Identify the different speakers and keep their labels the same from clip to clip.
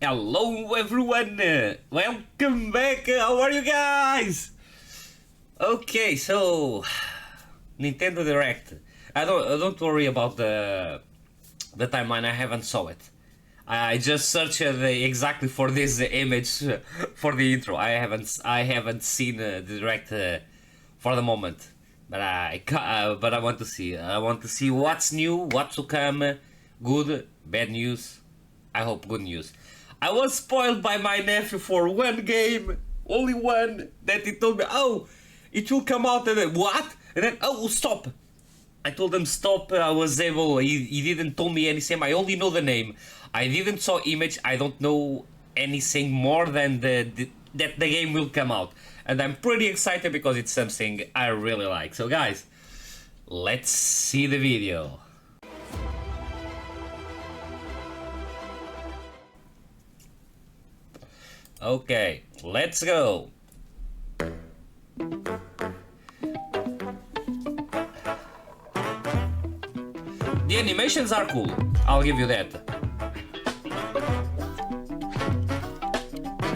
Speaker 1: Hello everyone, welcome back, how are you guys? Okay, so Nintendo Direct. I don't worry about the timeline, I haven't saw it. I just searched exactly for this image for the intro. I haven't seen the Direct for the moment, but I want to see. I want to see what's new, what's to come, good, bad news. I hope good news. I was spoiled by my nephew for one game, only one, that he told me, oh, it will come out, and then, what? And then, oh, stop. I told him stop, I was able, he didn't tell me anything, I only know the name. I didn't saw image, I don't know anything more than that the game will come out. And I'm pretty excited because it's something I really like. So guys, let's see the video. Okay, let's go. The animations are cool, I'll give you that.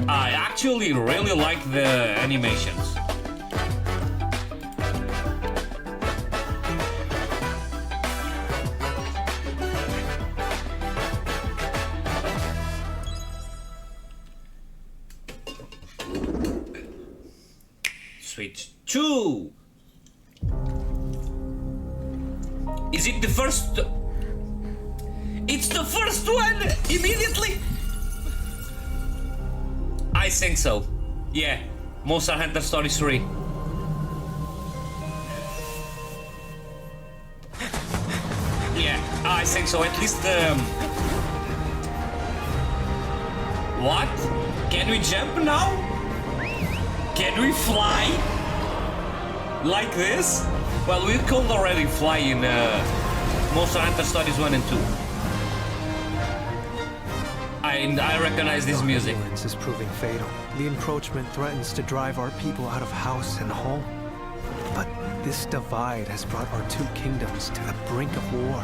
Speaker 1: I actually really like the animations. Switch 2. Is it the first? It's the first one! Immediately! I think so. Yeah. Monster Hunter Stories 3. Yeah, I think so. At least what? Can we jump now? Can we fly? Like this? Well, we could already fly in Monster Hunter Stories 1 and 2. I recognize this music.
Speaker 2: Violence is proving fatal. The encroachment threatens to drive our people out of house and home. But this divide has brought our two kingdoms to the brink of war.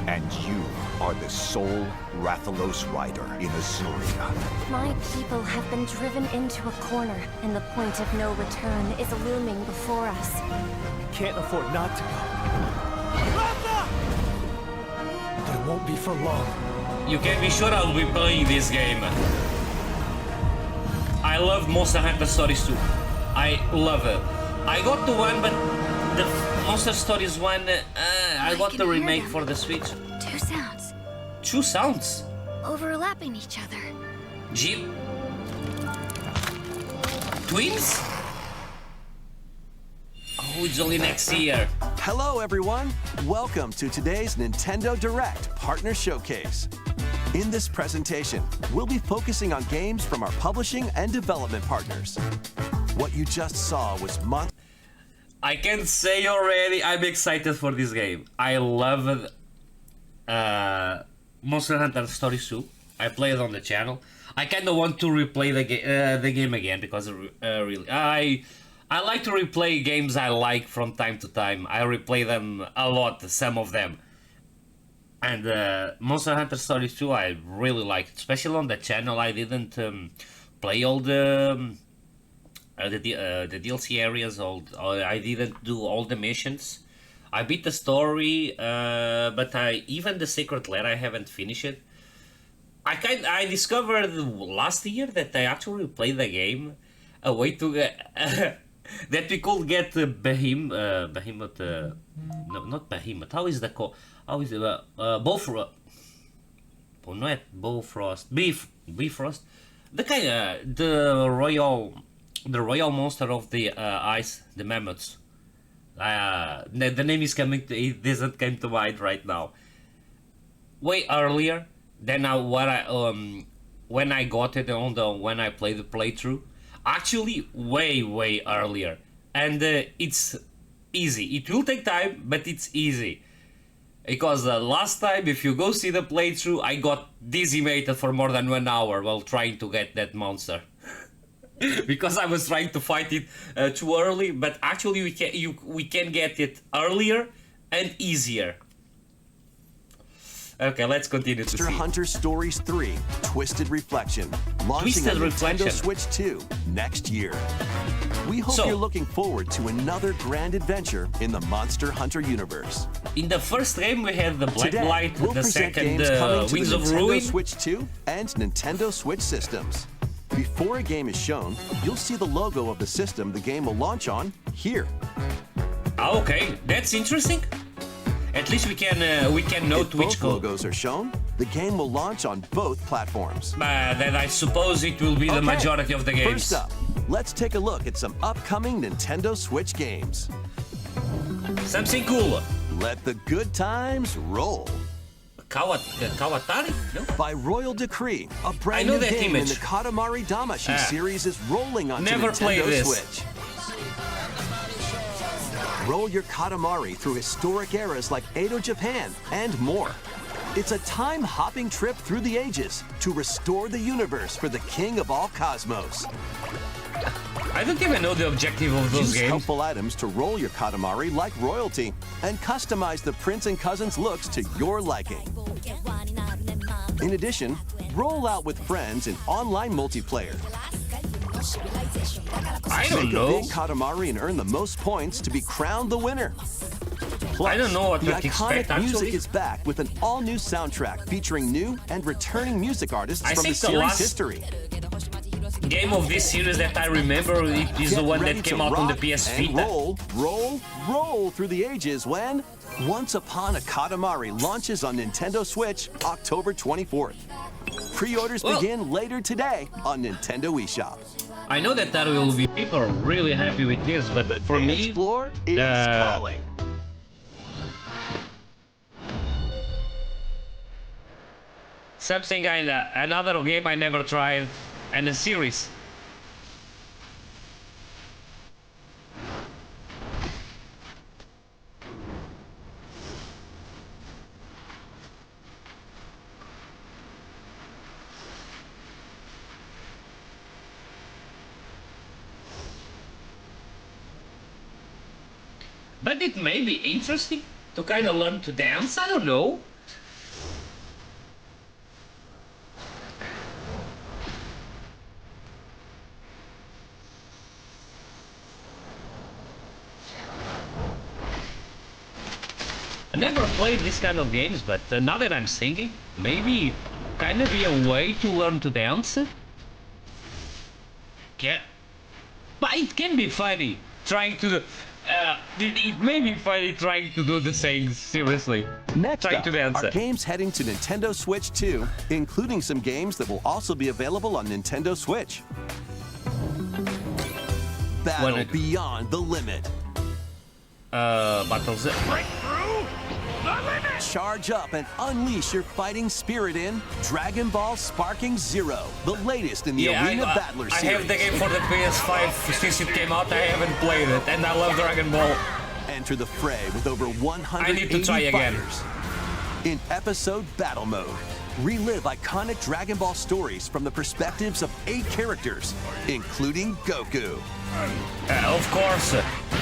Speaker 3: And you are the sole Rathalos rider in Azuria.
Speaker 4: My people have been driven into a corner, and the point of no return is looming before us.
Speaker 2: Can't afford not to go. Ratha! But it won't be for long.
Speaker 1: You can be sure I'll be playing this game. I love Monster Hunter Stories 2. I love it. I got the one, but the Monster Stories 1, I got the remake for the Switch.
Speaker 4: Two sounds.
Speaker 1: Two sounds?
Speaker 4: Overlapping each other.
Speaker 1: Jeep? Twins? Oh, it's only next year.
Speaker 5: Hello, everyone. Welcome to today's Nintendo Direct Partner Showcase. In this presentation, we'll be focusing on games from our publishing and development partners. What you just saw was
Speaker 1: I can say already, I'm excited for this game. I love Monster Hunter Stories 2. I played it on the channel. I kind of want to replay the game again because really, I like to replay games I like from time to time. I replay them a lot, some of them. And Monster Hunter Stories 2 I really liked, especially on the channel. I didn't play all the DLC areas, I didn't do all the missions. I beat the story, but even the Sacred Lair I haven't finished it. I discovered last year that I actually played the game a way to get that we could get Behemoth. No, not Behemoth. How is the How is it? Bifrost. Oh, not Bifrost. Bifrost. The kind the royal monster of the ice, the mammoths. The name is coming. It doesn't come to mind right now. Way earlier than when I got it when I played the playthrough. Actually, way earlier, and it's easy. It will take time, but it's easy. Because last time, if you go see the playthrough, I got decimated for more than 1 hour while trying to get that monster. Because I was trying to fight it too early, but actually we can get it earlier and easier. Okay, let's continue to
Speaker 5: Monster
Speaker 1: see.
Speaker 5: Hunter Stories 3 Twisted Reflection, launching
Speaker 1: Twisted
Speaker 5: on
Speaker 1: Reflection.
Speaker 5: Nintendo Switch 2 next year. We hope
Speaker 1: So-
Speaker 5: you're looking forward to another grand adventure in the Monster Hunter universe.
Speaker 1: In the first game, we had the Black
Speaker 5: Today,
Speaker 1: Light,
Speaker 5: we'll
Speaker 1: the
Speaker 5: present
Speaker 1: second
Speaker 5: games coming to
Speaker 1: Wings
Speaker 5: the
Speaker 1: of
Speaker 5: Nintendo
Speaker 1: Ruin.
Speaker 5: Switch 2 and Nintendo Switch systems. Before a game is shown, you'll see the logo of the system the game will launch on here.
Speaker 1: Ah, okay, that's interesting. At least we can note
Speaker 5: If
Speaker 1: which
Speaker 5: both
Speaker 1: code.
Speaker 5: logos are shown, the game will launch on both platforms.
Speaker 1: Then I suppose it will be the
Speaker 5: Okay,
Speaker 1: majority of the games.
Speaker 5: First up, let's take a look at some upcoming Nintendo Switch games.
Speaker 1: Something cool.
Speaker 5: Let the good times roll.
Speaker 1: Kawatari? No?
Speaker 5: By Royal Decree, a
Speaker 1: I
Speaker 5: brand
Speaker 1: know
Speaker 5: new
Speaker 1: that
Speaker 5: game in
Speaker 1: image.
Speaker 5: the Katamari Damacy
Speaker 1: Ah.
Speaker 5: series is rolling onto
Speaker 1: Never played
Speaker 5: Nintendo
Speaker 1: this.
Speaker 5: Switch. Roll your Katamari through historic eras like Edo Japan and more. It's a time-hopping trip through the ages to restore the universe for the king of all cosmos.
Speaker 1: I don't even know the objective of those
Speaker 5: Use
Speaker 1: games.
Speaker 5: helpful items to roll your Katamari like royalty and customize the prince and cousins looks to your liking. In addition, roll out with friends in online multiplayer.
Speaker 1: I don't
Speaker 5: Make a
Speaker 1: know.
Speaker 5: big Katamari and earn the most points to be crowned the winner. Plus,
Speaker 1: I don't know what
Speaker 5: the
Speaker 1: to expect,
Speaker 5: iconic music
Speaker 1: actually.
Speaker 5: is back with an all-new soundtrack featuring new and returning music artists
Speaker 1: I
Speaker 5: from the
Speaker 1: think the
Speaker 5: series
Speaker 1: last-
Speaker 5: history.
Speaker 1: Game of this series that I remember it is the
Speaker 5: Get
Speaker 1: one
Speaker 5: ready
Speaker 1: that came
Speaker 5: to
Speaker 1: out on the
Speaker 5: rock
Speaker 1: PS
Speaker 5: and
Speaker 1: Vita.
Speaker 5: roll through the ages when Once Upon a Katamari launches on Nintendo Switch October 24th. Pre-orders
Speaker 1: Well-
Speaker 5: begin later today on Nintendo eShop.
Speaker 1: I know that there will be people really happy with this, but for me,
Speaker 5: Floor is calling.
Speaker 1: something another game I never tried, and a series. But it may be interesting to kind of learn to dance, I don't know. I never played this kind of games, but now that I'm singing, maybe kind of be a way to learn to dance. Yeah. But it can be funny trying to. It may be funny trying to do the things seriously.
Speaker 5: Next
Speaker 1: trying
Speaker 5: up
Speaker 1: to dance.
Speaker 5: are games heading to Nintendo Switch 2, including some games that will also be available on Nintendo Switch. Battle
Speaker 1: What-
Speaker 5: Beyond the Limit.
Speaker 1: Battles.
Speaker 5: Charge up and unleash your fighting spirit in Dragon Ball Sparking Zero, the latest in the Arena Battler
Speaker 1: I
Speaker 5: series.
Speaker 1: have the game for the PS5 since it came out. I haven't played it, and I love Dragon Ball.
Speaker 5: Enter the fray with over 180
Speaker 1: I need to try again.
Speaker 5: fighters. In episode Battle Mode, relive iconic Dragon Ball stories from the perspectives of 8 characters, including Goku.
Speaker 1: Of course,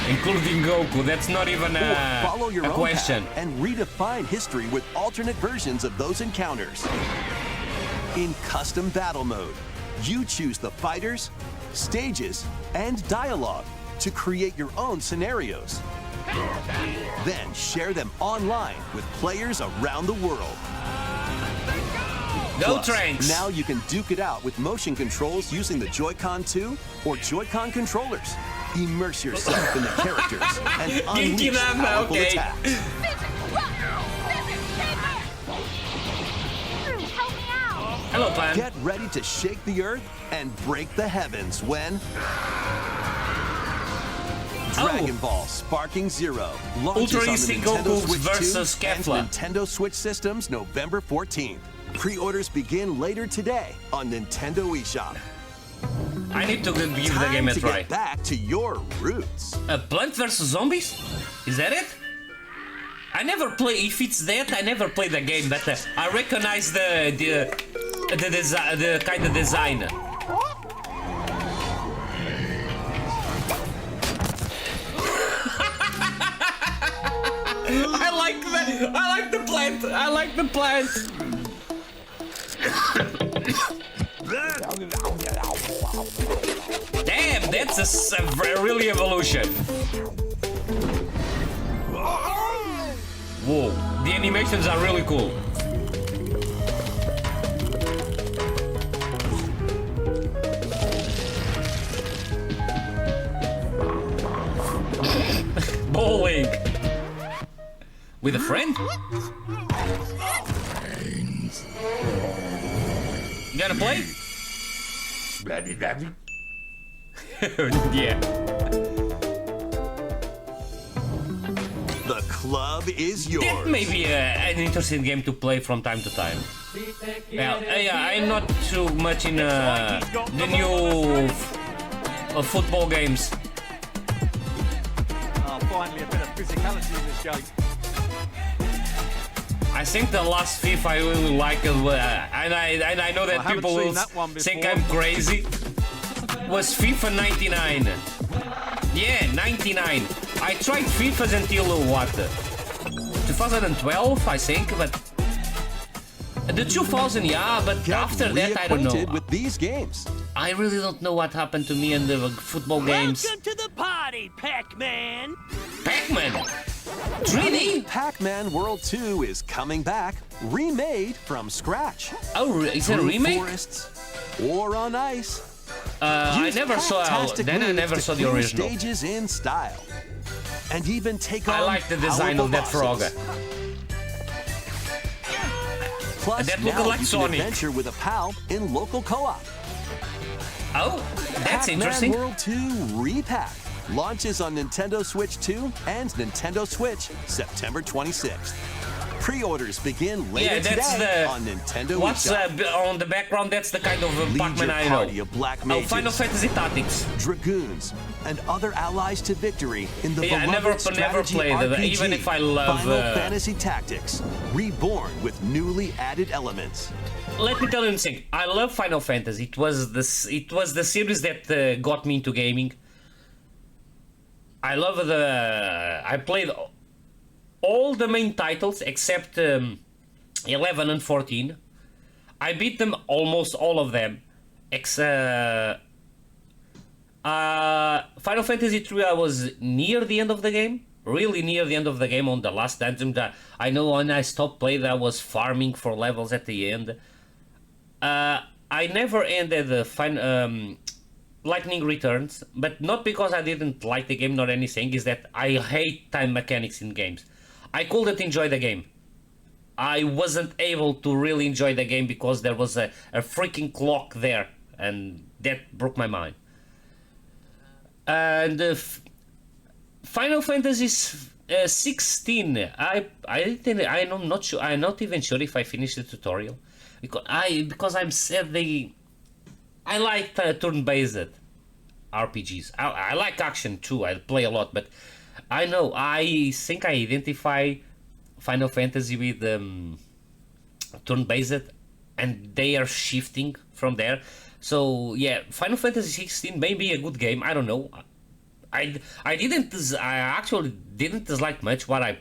Speaker 1: including Goku. That's not even
Speaker 5: Or follow your
Speaker 1: a
Speaker 5: own
Speaker 1: question.
Speaker 5: path and redefine history with alternate versions of those encounters. In custom battle mode, you choose the fighters, stages, and dialogue to create your own scenarios. Then share them online with players around the world.
Speaker 1: Go
Speaker 5: Plus,
Speaker 1: Trunks!
Speaker 5: now you can duke it out with motion controls using the Joy-Con 2 or Joy-Con controllers. Immerse yourself in the characters and
Speaker 1: Genki
Speaker 5: unleash
Speaker 1: Dama,
Speaker 5: powerful
Speaker 1: okay.
Speaker 5: attacks.
Speaker 4: Help me out!
Speaker 1: Hello, Pan.
Speaker 5: Get ready to shake the earth and break the heavens when Dragon Ball Sparking Zero launches
Speaker 1: Ultra
Speaker 5: on the
Speaker 1: Instinct
Speaker 5: Nintendo
Speaker 1: Goku
Speaker 5: Switch 2
Speaker 1: versus
Speaker 5: and
Speaker 1: Kefla.
Speaker 5: Nintendo Switch systems November 14th. Pre-orders begin later today on Nintendo eShop.
Speaker 1: I need to give the
Speaker 5: Time
Speaker 1: game a
Speaker 5: to
Speaker 1: try.
Speaker 5: get back to your roots.
Speaker 1: Plants vs Zombies? Is that it? I never play. If it's that, I never play the game, but I recognize the kind of design. I like that. I like the plant. I like the plant. Damn, that's a really evolution. Whoa, the animations are really cool. Bowling with a friend? You gonna play? Yeah.
Speaker 5: The club is yours.
Speaker 1: That may be an interesting game to play from time to time. Yeah, I'm not too much in the new football games.
Speaker 6: Finally, a bit of physicality in this game.
Speaker 1: I think the last FIFA I really liked, and I know that
Speaker 6: haven't
Speaker 1: people
Speaker 6: seen
Speaker 1: will
Speaker 6: that one
Speaker 1: think
Speaker 6: before.
Speaker 1: I'm crazy, was FIFA 99. Yeah, 99. I tried FIFAs until what? 2012, I think, but the 2000, yeah, but
Speaker 5: Get
Speaker 1: after that, I don't know.
Speaker 5: reacquainted with these games.
Speaker 1: I really don't know what happened to me in the football games.
Speaker 7: Welcome to the party, Pac-Man!
Speaker 1: Pac-Man! 3D?
Speaker 5: Pac-Man World 2 is coming back, remade from scratch.
Speaker 1: Oh, is it a
Speaker 5: Through
Speaker 1: remake?
Speaker 5: forests or on ice.
Speaker 1: I
Speaker 5: Use
Speaker 1: never saw.
Speaker 5: fantastic
Speaker 1: Then I
Speaker 5: moves
Speaker 1: never
Speaker 5: to
Speaker 1: saw the
Speaker 5: clear
Speaker 1: original.
Speaker 5: stages in style, and even take
Speaker 1: I
Speaker 5: on
Speaker 1: like the design of that frog.
Speaker 5: powerful bosses. Plus,
Speaker 1: That looked
Speaker 5: now
Speaker 1: like
Speaker 5: you
Speaker 1: Sonic.
Speaker 5: can adventure with a pal in local co-op.
Speaker 1: Oh, that's
Speaker 5: Pac-Man
Speaker 1: interesting.
Speaker 5: World 2 Repack launches on Nintendo Switch 2 and Nintendo Switch September 26th. Pre-orders begin later
Speaker 1: Yeah, that's
Speaker 5: today
Speaker 1: the.
Speaker 5: on Nintendo
Speaker 1: What's
Speaker 5: eShop.
Speaker 1: on the background? That's the kind of
Speaker 5: Lead
Speaker 1: Pac-Man
Speaker 5: your
Speaker 1: I
Speaker 5: party
Speaker 1: know.
Speaker 5: of black
Speaker 1: Oh,
Speaker 5: mages,
Speaker 1: Final Fantasy Tactics.
Speaker 5: dragoons, and other allies to victory in the
Speaker 1: Yeah, I
Speaker 5: beloved
Speaker 1: never
Speaker 5: strategy
Speaker 1: played it,
Speaker 5: RPG,
Speaker 1: even if I love,
Speaker 5: Final Fantasy Tactics, reborn with newly added elements.
Speaker 1: Let me tell you something. I love Final Fantasy. It was the series that got me into gaming. I love I played all the main titles except 11 and 14. I beat them almost all of them. Final Fantasy 3, I was near the end of the game. Really near the end of the game on the last dungeon. That I know when I stopped playing, I was farming for levels at the end. I never ended the Lightning Returns, but not because I didn't like the game nor anything, is that I hate time mechanics in games. I couldn't enjoy the game. I wasn't able to really enjoy the game because there was a freaking clock there, and that broke my mind. And Final Fantasy 16, I'm not sure. I'm not even sure if I finished the tutorial because I'm sad I like turn-based RPGs. I like action too. I play a lot, but I think I identify Final Fantasy with turn-based, and they are shifting from there. So yeah, Final Fantasy 16 may be a good game. I don't know. I actually didn't dislike much what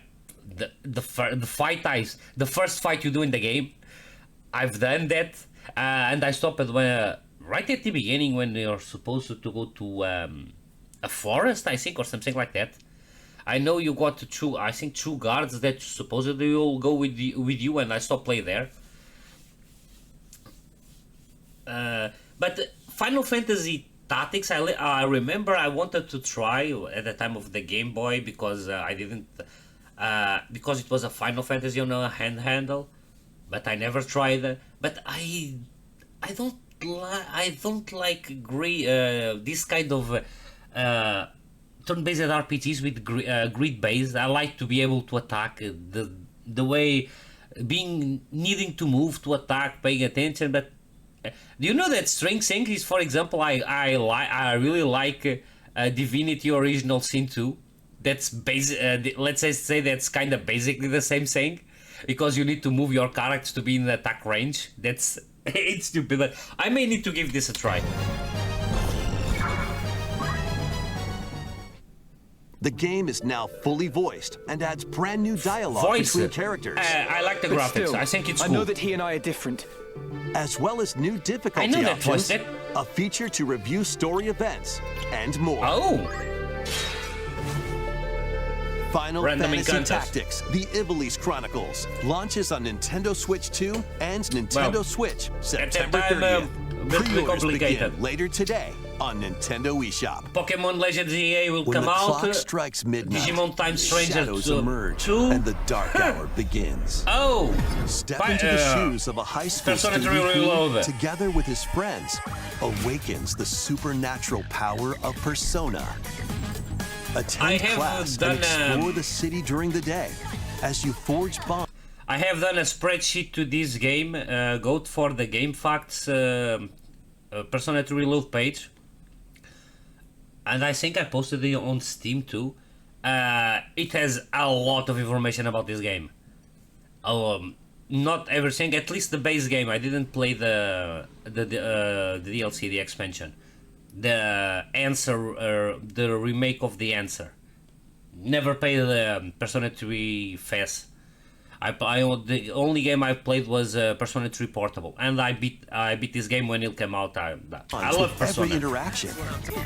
Speaker 1: the first fight you do in the game. I've done that, and I stopped it when right at the beginning when you're supposed to go to a forest, I think, or something like that. I know you got two guards that supposedly will go with you, and I stopped playing there. But Final Fantasy Tactics, I remember I wanted to try at the time of the Game Boy because I didn't, because it was a Final Fantasy on a handheld, but I never tried it. But I don't like this kind of turn-based RPGs with grid-based. I like to be able to attack the way needing to move to attack, paying attention. But do you know that strange thing is, for example, I really like Divinity Original Sin 2. That's let's say that's kind of basically the same thing, because you need to move your character to be in the attack range. That's it's stupid, but I may need to give this a try.
Speaker 5: The game is now fully voiced and adds brand new dialogue
Speaker 1: Voice.
Speaker 5: between characters,
Speaker 1: I like the
Speaker 2: But
Speaker 1: graphics.
Speaker 2: still,
Speaker 1: I think it's
Speaker 2: I
Speaker 1: cool.
Speaker 2: know that he and I are different.
Speaker 5: as well as new difficulty
Speaker 1: I know that
Speaker 5: options,
Speaker 1: voice. That...
Speaker 5: a feature to review story events, and more.
Speaker 1: Oh,
Speaker 5: Final
Speaker 1: Random
Speaker 5: Fantasy
Speaker 1: encounters.
Speaker 5: Tactics: The Ivalice Chronicles launches on Nintendo Switch 2 and Nintendo
Speaker 1: Well,
Speaker 5: Switch
Speaker 1: that
Speaker 5: September
Speaker 1: time,
Speaker 5: 30th.
Speaker 1: a bit
Speaker 5: Pre-orders
Speaker 1: complicated.
Speaker 5: begin later today on Nintendo eShop.
Speaker 1: Pokemon Legends EA will
Speaker 5: When
Speaker 1: come
Speaker 5: the
Speaker 1: out.
Speaker 5: clock strikes midnight,
Speaker 1: Digimon Time Stranger
Speaker 5: shadows emerge
Speaker 1: 2.
Speaker 5: and the dark hour begins.
Speaker 1: Oh,
Speaker 5: Step
Speaker 1: Fi-
Speaker 5: into the shoes of a high school
Speaker 1: Persona
Speaker 5: student
Speaker 1: 3
Speaker 5: who,
Speaker 1: Reloaded.
Speaker 5: together with his friends, awakens the supernatural power of Persona. Attend
Speaker 1: I have
Speaker 5: class
Speaker 1: done,
Speaker 5: and explore the city during the day as you forge bonds.
Speaker 1: I have done a spreadsheet to this game. Go for the Game Facts Persona 3 Reload page. And I think I posted it on Steam too. It has a lot of information about this game. Not everything, at least the base game. I didn't play the DLC, the expansion. The Answer, the remake of the Answer. Never played the Persona 3 FES. The only game I played was Persona 3 Portable, and I beat this game when it came out. I love
Speaker 5: with
Speaker 1: Persona.
Speaker 5: every interaction.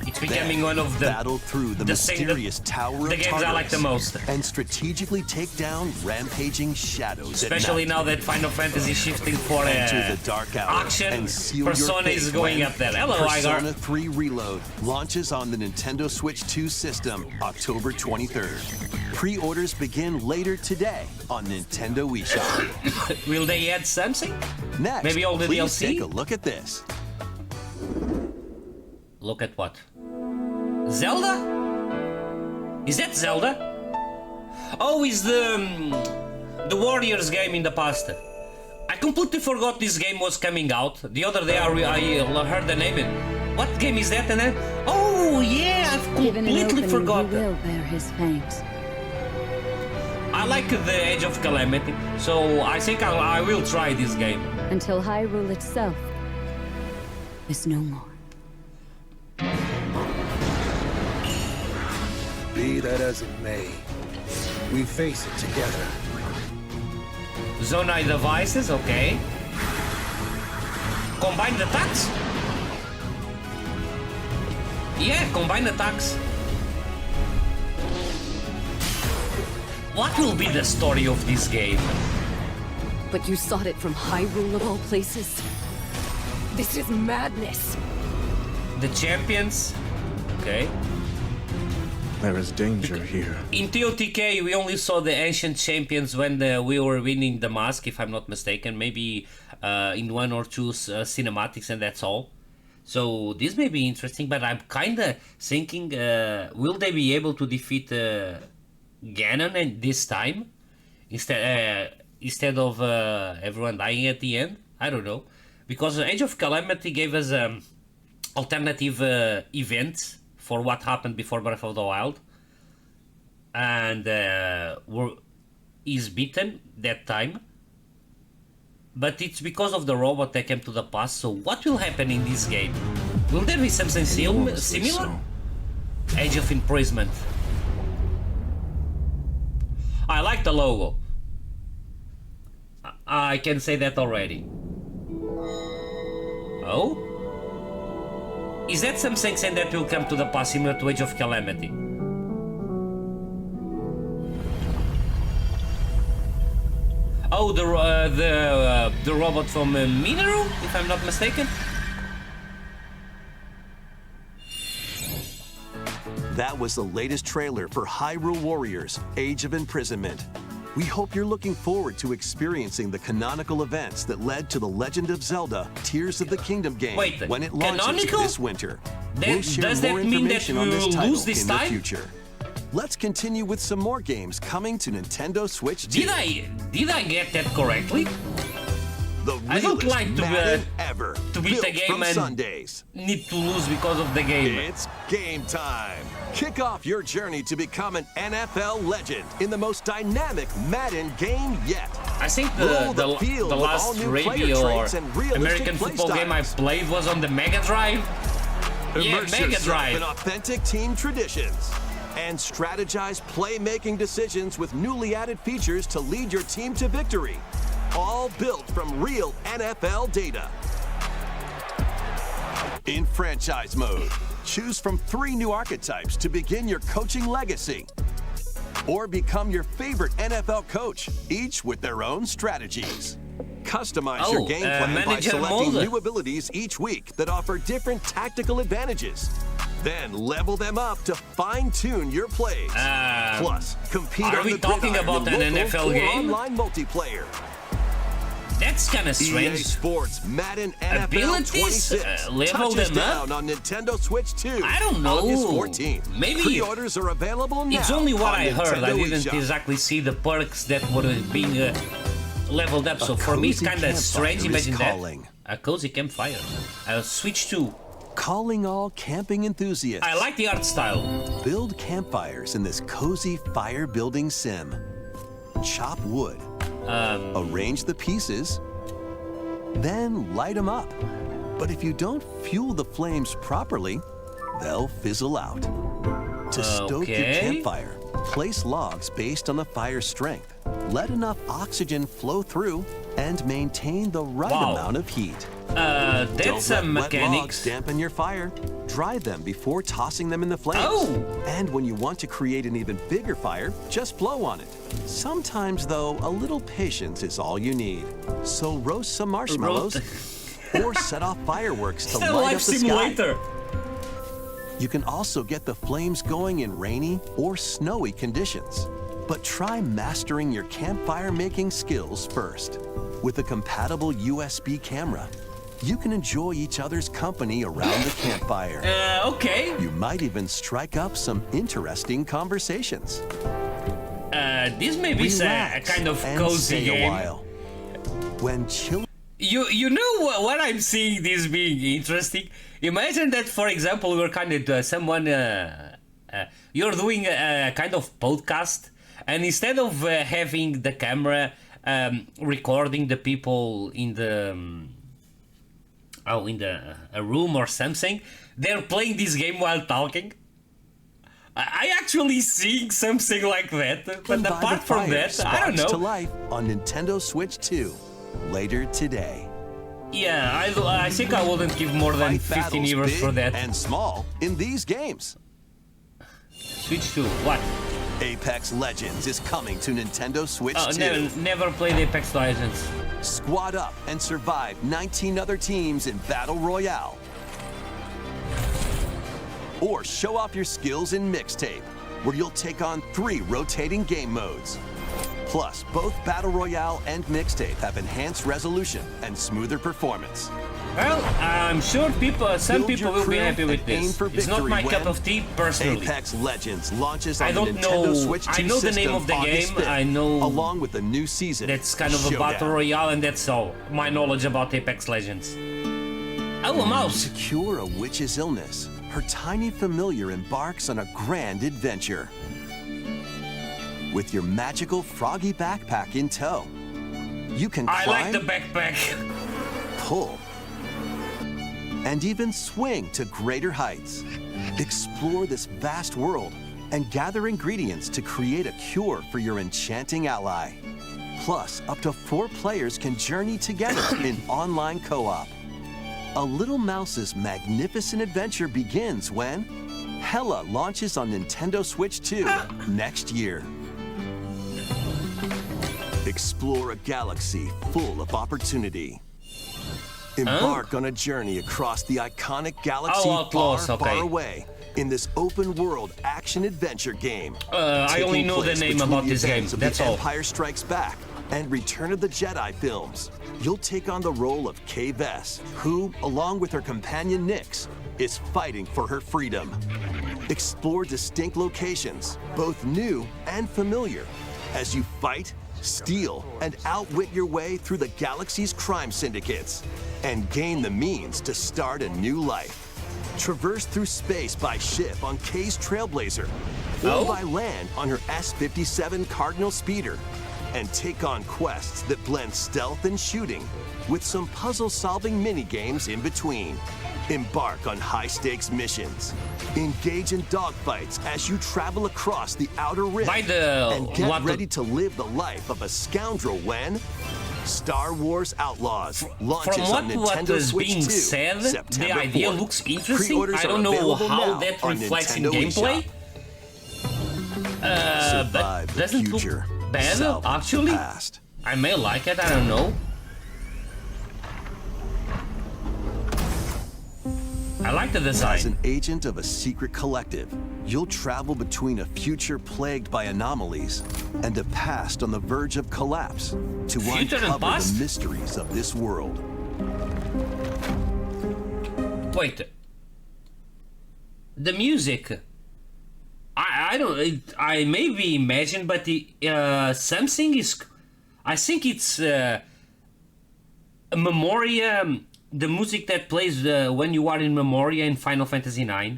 Speaker 1: It's becoming one of the
Speaker 5: Battle through the
Speaker 1: thing that-
Speaker 5: mysterious Tower
Speaker 1: the
Speaker 5: of
Speaker 1: games I like the
Speaker 5: Tartarus
Speaker 1: most.
Speaker 5: and strategically take down rampaging shadows
Speaker 1: Especially
Speaker 5: at night.
Speaker 1: now that Final Fantasy is shifting for
Speaker 5: Enter the dark hour
Speaker 1: action,
Speaker 5: and seal
Speaker 1: Persona
Speaker 5: your
Speaker 1: is
Speaker 5: fate
Speaker 1: going
Speaker 5: when
Speaker 1: up there. Hello,
Speaker 5: Persona
Speaker 1: Igar.
Speaker 5: 3 Reload launches on the Nintendo Switch 2 system October 23rd. Pre-orders begin later today on Nintendo eShop.
Speaker 1: Will they add something?
Speaker 5: Next,
Speaker 1: Maybe all the
Speaker 5: please
Speaker 1: DLC?
Speaker 5: take a look at this.
Speaker 1: Look at what? Zelda? Is that Zelda? Oh, is the Warriors game in the past. I completely forgot this game was coming out. The other day I heard the name. What game is that? And then, oh yeah, I've
Speaker 8: Given an
Speaker 1: completely
Speaker 8: opening,
Speaker 1: forgot.
Speaker 8: he will bear his fangs.
Speaker 1: I like the Age of Calamity, so I think I will try this game.
Speaker 8: Until Hyrule itself is no more.
Speaker 9: Be that as it may, we face it together.
Speaker 1: Zonai devices, okay. Combined attacks? Yeah, combined attacks. What will be the story of this game?
Speaker 10: But you sought it from Hyrule of all places? This is madness!
Speaker 1: The champions? Okay.
Speaker 9: There is danger here.
Speaker 1: In TOTK, we only saw the ancient champions when we were winning the mask, if I'm not mistaken. Maybe in one or two cinematics, and that's all. So this may be interesting, but I'm kind of thinking, will they be able to defeat Ganon this time? Instead of everyone dying at the end? I don't know. Because Age of Calamity gave us alternative events for what happened before Breath of the Wild, and is beaten that time, but it's because of the robot that came to the past. So what will happen in this game? Will there be something similar? Age of Imprisonment. I like the logo. I can say that already. Oh? Is that something saying that will come to the past similar to Age of Calamity? Oh, the robot from Mineru, if I'm not mistaken.
Speaker 5: That was the latest trailer for Hyrule Warriors: Age of Imprisonment. We hope you're looking forward to experiencing the canonical events that led to The Legend of Zelda: Tears of the Kingdom game
Speaker 1: Wait,
Speaker 5: when it launches
Speaker 1: canonical?
Speaker 5: this winter.
Speaker 1: That-
Speaker 5: We'll share
Speaker 1: does that
Speaker 5: more
Speaker 1: mean that
Speaker 5: information on
Speaker 1: we
Speaker 5: this
Speaker 1: will
Speaker 5: title
Speaker 1: lose this
Speaker 5: in
Speaker 1: time?
Speaker 5: the future. Let's continue with some more games coming to Nintendo Switch 2.
Speaker 1: Did I get that correctly?
Speaker 5: The
Speaker 1: I don't
Speaker 5: realest
Speaker 1: like to,
Speaker 5: Madden ever,
Speaker 1: to beat
Speaker 5: built
Speaker 1: the game
Speaker 5: from
Speaker 1: and
Speaker 5: Sundays.
Speaker 1: need to lose because of the game.
Speaker 5: It's game time. Kick off your journey to become an NFL legend in the most dynamic Madden game yet.
Speaker 1: I think
Speaker 5: Roll
Speaker 1: the
Speaker 5: field with
Speaker 1: last
Speaker 5: all new player
Speaker 1: radio or
Speaker 5: traits and realistic
Speaker 1: American
Speaker 5: play
Speaker 1: football game I
Speaker 5: styles.
Speaker 1: played was on the Mega Drive. Yeah,
Speaker 5: Immerse
Speaker 1: Mega
Speaker 5: yourself
Speaker 1: Drive.
Speaker 5: in authentic team traditions And strategize playmaking decisions with newly added features to lead your team to victory. All built from real NFL data. In franchise mode, choose from 3 new archetypes to begin your coaching legacy. Or become your favorite NFL coach, each with their own strategies. Customize your game plan by selecting new abilities each week that offer different tactical advantages. Then level them up to fine-tune your plays. Plus, compete on the
Speaker 1: talking about an NFL game?
Speaker 5: Online multiplayer.
Speaker 1: That's kind of strange.
Speaker 5: EA Sports Madden NFL
Speaker 1: Abilities,
Speaker 5: 26
Speaker 1: level
Speaker 5: touches
Speaker 1: them
Speaker 5: down
Speaker 1: up?
Speaker 5: on Nintendo Switch 2.
Speaker 1: I don't know.
Speaker 5: August 14th.
Speaker 1: Maybe
Speaker 5: pre-orders are available now.
Speaker 1: It's only what I heard. I
Speaker 5: Nintendo
Speaker 1: didn't
Speaker 5: eShop.
Speaker 1: exactly see the perks that were being leveled up. So for me, it's kind of strange. Imagine that. A cozy campfire. Switch 2.
Speaker 5: Calling all camping enthusiasts.
Speaker 1: I like the art style.
Speaker 5: Build campfires in this cozy fire building sim. Chop wood. Arrange the pieces. Then light them up. But if you don't fuel the flames properly, they'll fizzle out. To stoke your campfire, place logs based on the fire's strength. Let enough oxygen flow through and maintain the right amount of heat.
Speaker 1: That's some
Speaker 5: Don't let wet
Speaker 1: mechanics.
Speaker 5: logs dampen your fire. Dry them before tossing them in the flames. And when you want to create an even bigger fire, just blow on it. Sometimes, though, a little patience is all you need. So roast some marshmallows or set off fireworks to light up the sky. You can also get the flames going in rainy or snowy conditions. But try mastering your campfire making skills first. With a compatible USB camera, you can enjoy each other's company around the campfire.
Speaker 1: Okay.
Speaker 5: You might even strike up some interesting conversations.
Speaker 1: This may be a kind of cozy game.
Speaker 5: When children...
Speaker 1: You know what I'm seeing this being interesting? Imagine that, for example, you're kind of someone... you're doing a kind of podcast, and instead of having the camera recording the people in the... a room or something, they're playing this game while talking. I actually seeing something like that, but apart from that, I don't know.
Speaker 5: To life on Nintendo Switch 2 later today.
Speaker 1: Yeah, I think I wouldn't give more than 15 euros for that.
Speaker 5: And small in these games.
Speaker 1: Switch 2, what?
Speaker 5: Apex Legends is coming to Nintendo Switch 2.
Speaker 1: Never played Apex Legends.
Speaker 5: Squad up and survive 19 other teams in Battle Royale. Or show off your skills in Mixtape, where you'll take on 3 rotating game modes. Plus, both Battle Royale and Mixtape have enhanced resolution and smoother performance.
Speaker 1: Well, I'm sure some people will be happy with this. It's not my cup of tea, personally.
Speaker 5: Apex Legends launches on
Speaker 1: I
Speaker 5: the
Speaker 1: don't
Speaker 5: Nintendo
Speaker 1: know.
Speaker 5: Switch 2
Speaker 1: I know the name
Speaker 5: system
Speaker 1: of the
Speaker 5: August
Speaker 1: game.
Speaker 5: 5th,
Speaker 1: I know
Speaker 5: along with the new season.
Speaker 1: That's kind of a battle royale, and that's all. My knowledge about Apex Legends. Oh, a mouse!
Speaker 5: To cure a witch's illness, her tiny familiar embarks on a grand adventure. With your magical froggy backpack in tow, you can climb,
Speaker 1: I like the backpack.
Speaker 5: pull, and even swing to greater heights. Explore this vast world and gather ingredients to create a cure for your enchanting ally. Plus, up to 4 players can journey together in online co-op. A little mouse's magnificent adventure begins when Hella launches on Nintendo Switch 2 next year. Explore a galaxy full of opportunity. Embark on a journey across the iconic galaxy far away in this open-world action-adventure game.
Speaker 1: I only know the name about this game, that's all.
Speaker 5: Empire Strikes Back and Return of the Jedi films. You'll take on the role of Kay Vess, who, along with her companion Nyx, is fighting for her freedom. Explore distinct locations, both new and familiar, as you fight, steal, and outwit your way through the galaxy's crime syndicates, and gain the means to start a new life. Traverse through space by ship on Kay's Trailblazer, or by land on her S-57 Cardinal Speeder, and take on quests that blend stealth and shooting with some puzzle-solving mini-games in between. Embark on high-stakes missions. Engage in dogfights as you travel across the Outer Rim. And get ready to live the life of a scoundrel when Star Wars Outlaws launches on Nintendo Switch 2,
Speaker 1: said,
Speaker 5: September
Speaker 1: the idea
Speaker 5: 4th.
Speaker 1: looks interesting.
Speaker 5: Pre-orders
Speaker 1: I don't
Speaker 5: are
Speaker 1: know
Speaker 5: available
Speaker 1: how
Speaker 5: now
Speaker 1: that
Speaker 5: on
Speaker 1: reflects in
Speaker 5: Nintendo
Speaker 1: gameplay.
Speaker 5: eShop.
Speaker 1: But
Speaker 5: the
Speaker 1: doesn't
Speaker 5: future.
Speaker 1: look bad,
Speaker 5: Salvage the
Speaker 1: actually.
Speaker 5: past.
Speaker 1: I may like it, I don't know. I like the design.
Speaker 5: As an agent of a secret collective, you'll travel between a future plagued by anomalies and a past on the verge of collapse to
Speaker 1: Future and
Speaker 5: uncover
Speaker 1: past?
Speaker 5: the mysteries of this world.
Speaker 1: Wait. The music. I don't. I maybe imagine, but the something is. I think it's Memoria. The music that plays when you are in Memoria in Final Fantasy IX.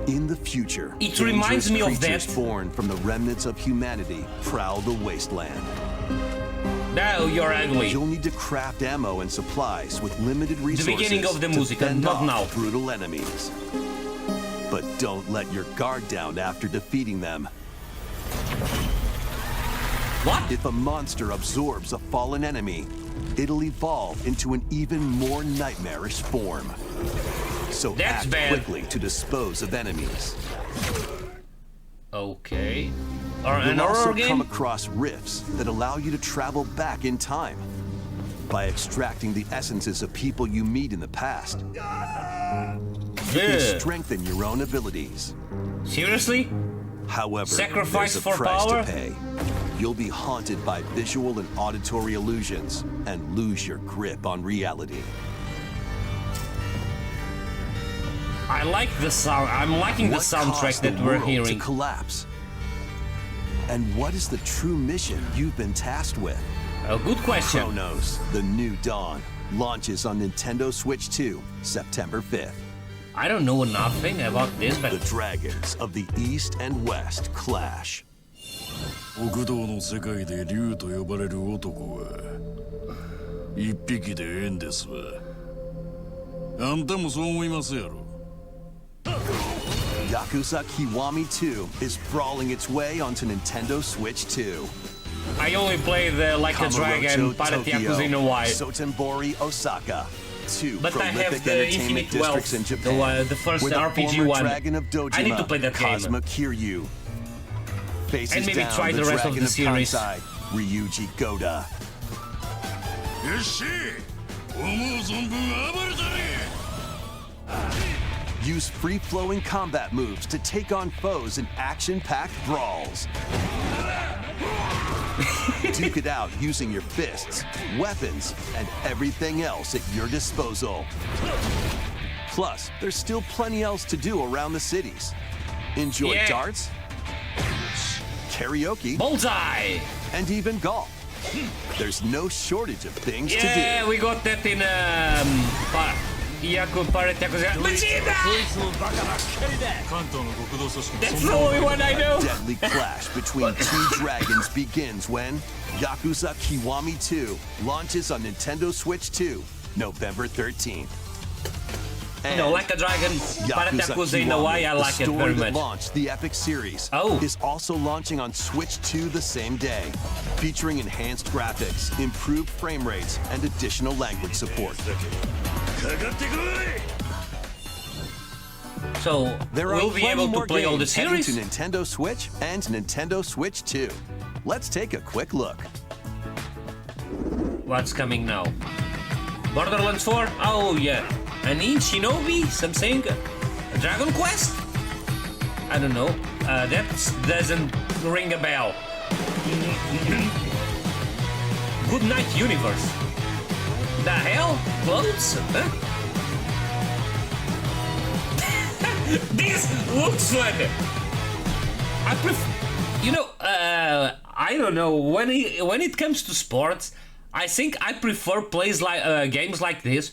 Speaker 5: In the future,
Speaker 1: It reminds me of
Speaker 5: creatures
Speaker 1: that.
Speaker 5: born from the remnants of humanity prowl the wasteland.
Speaker 1: No, you're ugly.
Speaker 5: You'll need to craft ammo and supplies with limited resources.
Speaker 1: beginning of the
Speaker 5: to
Speaker 1: music,
Speaker 5: fend
Speaker 1: not
Speaker 5: off
Speaker 1: now.
Speaker 5: brutal enemies. But don't let your guard down after defeating them.
Speaker 1: What?
Speaker 5: If a monster absorbs a fallen enemy, it'll evolve into an even more nightmarish form. So
Speaker 1: That's
Speaker 5: act
Speaker 1: bad.
Speaker 5: quickly to dispose of enemies.
Speaker 1: Okay. Or an
Speaker 5: You'll also
Speaker 1: horror
Speaker 5: come
Speaker 1: game?
Speaker 5: across rifts that allow you to travel back in time by extracting the essences of people you meet in the past. You can
Speaker 1: Yeah.
Speaker 5: strengthen your own abilities.
Speaker 1: Seriously?
Speaker 5: However,
Speaker 1: Sacrifice
Speaker 5: there's a
Speaker 1: for
Speaker 5: price
Speaker 1: power?
Speaker 5: to pay. You'll be haunted by visual and auditory illusions and lose your grip on reality.
Speaker 1: I like the sound. I'm liking the
Speaker 5: What
Speaker 1: soundtrack
Speaker 5: caused the
Speaker 1: that we're
Speaker 5: world
Speaker 1: hearing.
Speaker 5: to collapse? And what is the true mission you've been tasked with?
Speaker 1: A good question.
Speaker 5: Chronos: The New Dawn launches on Nintendo Switch 2, September 5th.
Speaker 1: I don't know nothing about this, but
Speaker 5: The dragons of the East and West clash.
Speaker 11: 極道の世界で竜と呼ばれる男は一匹でええんですわ。あんたもそう思いますやろ。
Speaker 5: Yakuza Kiwami 2 is brawling its way onto Nintendo Switch 2.
Speaker 1: I only played Like a Dragon, Pirate Yakuza in Hawaii.
Speaker 5: Sotenbori Osaka. Two
Speaker 1: But I
Speaker 5: prolific
Speaker 1: have the
Speaker 5: entertainment
Speaker 1: Infinite Wealth,
Speaker 5: districts in Japan.
Speaker 1: the first
Speaker 5: where the
Speaker 1: RPG
Speaker 5: former
Speaker 1: one.
Speaker 5: Dragon of Dojima,
Speaker 1: I need to play that game.
Speaker 5: Kazuma Kiryu, faces
Speaker 1: And maybe
Speaker 5: down
Speaker 1: try the rest of
Speaker 5: Dragon
Speaker 1: the series.
Speaker 5: Kansai, Ryuji Goda.
Speaker 11: よっしゃ思う存分暴れたね。
Speaker 5: Use free-flowing combat moves to take on foes in action-packed brawls. Duke it out using your fists, weapons, and everything else at your disposal. Plus, there's still plenty else to do around the cities. Enjoy
Speaker 1: Yeah.
Speaker 5: darts, karaoke,
Speaker 1: Bullseye!
Speaker 5: and even golf. There's no shortage of things to
Speaker 1: Yeah,
Speaker 5: do.
Speaker 1: we got that in Pirate Yakuza. Vegeta! That's the only one I know.
Speaker 5: Deadly clash between two dragons begins when Yakuza Kiwami 2 launches on Nintendo Switch 2, November 13th. And
Speaker 1: Like a Dragon, Pirate Yakuza in Hawaii, I
Speaker 5: the
Speaker 1: like it
Speaker 5: story
Speaker 1: very
Speaker 5: that
Speaker 1: much.
Speaker 5: launched the Epic series,
Speaker 1: Oh.
Speaker 5: is also launching on Switch 2 the same day, featuring enhanced graphics, improved frame rates, and additional language support.
Speaker 11: かかってこい。
Speaker 1: So,
Speaker 5: There are
Speaker 1: we'll be
Speaker 5: plenty
Speaker 1: able to
Speaker 5: more
Speaker 1: play all the
Speaker 5: games heading
Speaker 1: series?
Speaker 5: to Nintendo Switch and Nintendo Switch 2. Let's take a quick look.
Speaker 1: What's coming now? Borderlands 4? Oh yeah. An In Shinobi? Something? A Dragon Quest? I don't know. That doesn't ring a bell. Good Night Universe. The hell? Clothes? Huh? This looks fun! I prefer... You know, I don't know. When it comes to sports, I think I prefer games like this.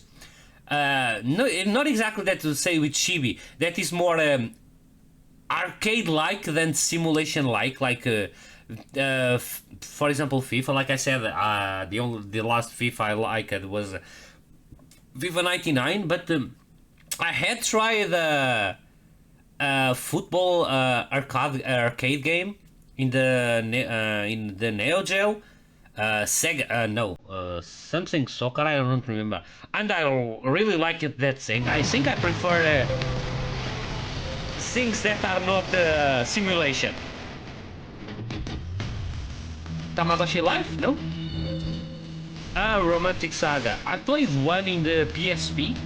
Speaker 1: No, not exactly that to say with Chibi. That is more arcade-like than simulation-like. For example, FIFA. Like I said, the last FIFA I liked was FIFA 99, but I had tried the football arcade game in the Neo Geo. Sega, something soccer, I don't remember, and I really liked that thing. I think I prefer things that are not simulation. Tamagotchi Life? No? Romantic Saga. I played one in the PSP.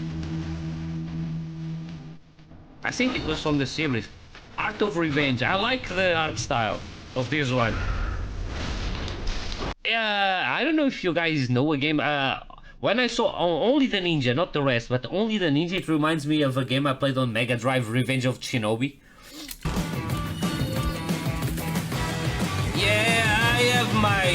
Speaker 1: I think it was from the series. Art of Revenge. I like the art style of this one. I don't know if you guys know a game. When I saw only the ninja, not the rest, but only the ninja, it reminds me of a game I played on Mega Drive, Revenge of Shinobi. Yeah, I have my...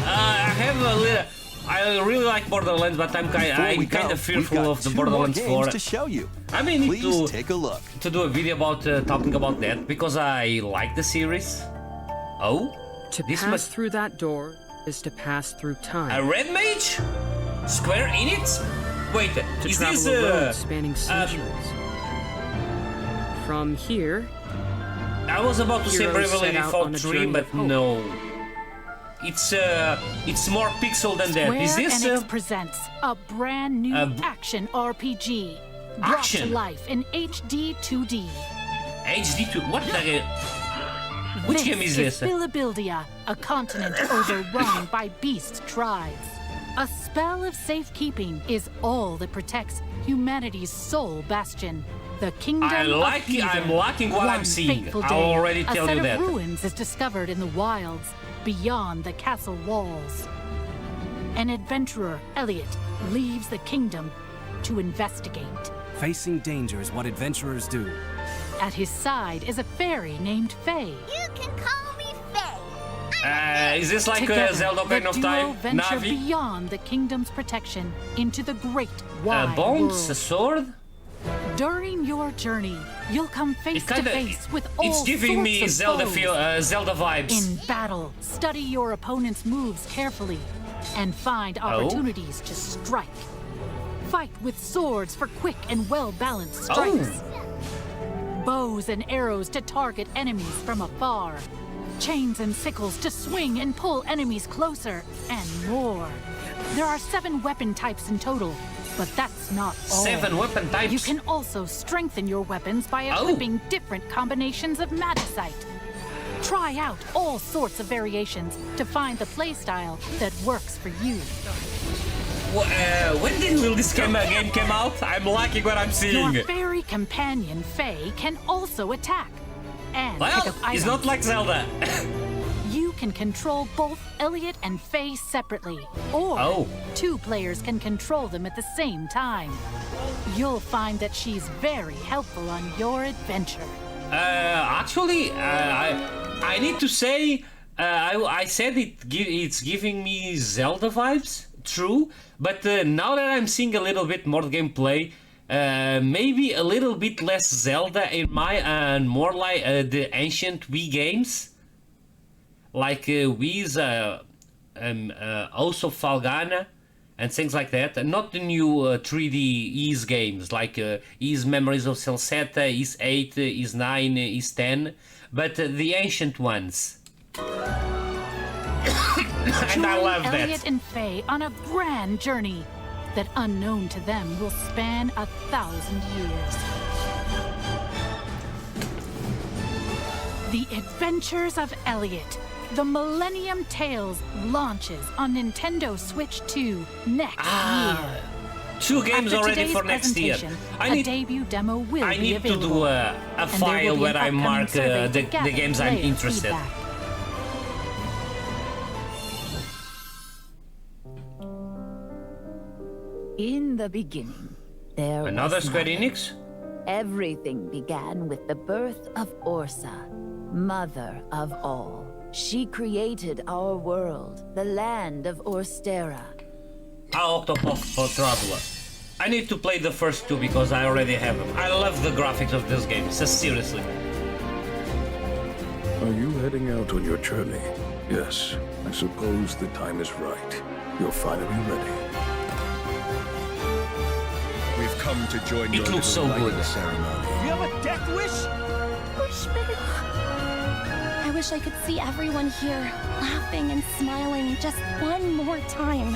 Speaker 1: I have a little... I really like Borderlands, but I'm kind of fearful of the Borderlands 4.
Speaker 5: To show you.
Speaker 1: I may need
Speaker 5: Please take a look.
Speaker 1: to do a video about talking about that, because I like the series. Oh?
Speaker 12: To pass through that door is to pass through time.
Speaker 1: A red mage? Square Enix? Wait,
Speaker 12: to
Speaker 1: is
Speaker 12: travel
Speaker 1: this
Speaker 12: a road spanning centuries. From here,
Speaker 1: I was about to say
Speaker 12: heroes
Speaker 1: Bravely
Speaker 12: set out
Speaker 1: Default
Speaker 12: on a
Speaker 1: 3,
Speaker 12: journey
Speaker 1: but
Speaker 12: of hope.
Speaker 1: no. It's more pixel than that. Is this
Speaker 13: Enix presents a brand new action RPG brought to life in HD 2D.
Speaker 1: HD 2? What the? Which game is this?
Speaker 13: Philibildia, a continent overrun by beast tribes. A spell of safekeeping is all that protects humanity's sole bastion. The kingdom
Speaker 1: I'm liking what I'm
Speaker 13: One
Speaker 1: seeing.
Speaker 13: fateful
Speaker 1: I'll
Speaker 13: day,
Speaker 1: already tell you
Speaker 13: A set
Speaker 1: that.
Speaker 13: of ruins is discovered in the wilds, beyond the castle walls. An adventurer, Elliot, leaves the kingdom to investigate.
Speaker 14: Facing danger is what adventurers do.
Speaker 13: At his side is a fairy named Faye.
Speaker 4: You can call me Faye.
Speaker 1: Is this like
Speaker 13: Together,
Speaker 1: a Zelda
Speaker 13: the
Speaker 1: Ocarina of
Speaker 13: duo
Speaker 1: Time?
Speaker 13: venture
Speaker 1: Navi?
Speaker 13: beyond the kingdom's protection into the great wide
Speaker 1: Bones?
Speaker 13: world.
Speaker 1: A sword?
Speaker 13: During your journey, you'll come face to face with all
Speaker 1: It's giving me
Speaker 13: sorts of foes.
Speaker 1: Zelda vibes.
Speaker 13: In battle, study your opponent's moves carefully and find opportunities to strike. Fight with swords for quick and well-balanced strikes. Bows and arrows to target enemies from afar. Chains and sickles to swing and pull enemies closer, and more. There are 7 weapon types in total, but that's not all.
Speaker 1: 7 weapon types?
Speaker 13: You can also strengthen your weapons by equipping different combinations of Magicite. Try out all sorts of variations to find the playstyle that works for you.
Speaker 1: When will this game come out? I'm liking what I'm seeing.
Speaker 13: Your fairy companion, Faye, can also attack. And pick up items.
Speaker 1: It's not like Zelda.
Speaker 13: You can control both Elliot and Faye separately, or 2 players can control them at the same time. You'll find that she's very helpful on your adventure.
Speaker 1: Actually, I need to say, I said it's giving me Zelda vibes, true, but now that I'm seeing a little bit more gameplay, maybe a little bit less Zelda in my, and more like the ancient Wii games. Like Wii's House of Falgana and things like that. Not the new 3D Ys games, like Ys Memories of Celceta, Ys 8, Ys 9, Ys 10, but the ancient ones. And I love that.
Speaker 13: Elliot and Faye on a grand journey that, unknown to them, will span 1,000 years. The Adventures of Elliot. The Millennium Tales launches on Nintendo Switch 2 next year.
Speaker 1: 2 games
Speaker 13: After
Speaker 1: already for next year.
Speaker 13: A debut demo will
Speaker 1: I
Speaker 13: be
Speaker 1: need to
Speaker 13: available.
Speaker 1: do a file where I mark the games I'm interested.
Speaker 15: In the beginning, there
Speaker 1: Another
Speaker 15: was
Speaker 1: Square
Speaker 15: nothing.
Speaker 1: Enix?
Speaker 15: Everything began with the birth of Orsa, mother of all. She created our world, the land of Orstera.
Speaker 1: Octopath Traveler. I need to play the first two because I already have them. I love the graphics of this game, so seriously.
Speaker 16: Are you heading out on your journey? Yes, I suppose the time is right. You're finally ready.
Speaker 3: We've come to join
Speaker 1: It looks so good.
Speaker 3: ceremony.
Speaker 6: You have a death wish?
Speaker 4: Wishville. I wish I could see everyone here, laughing and smiling just one more time.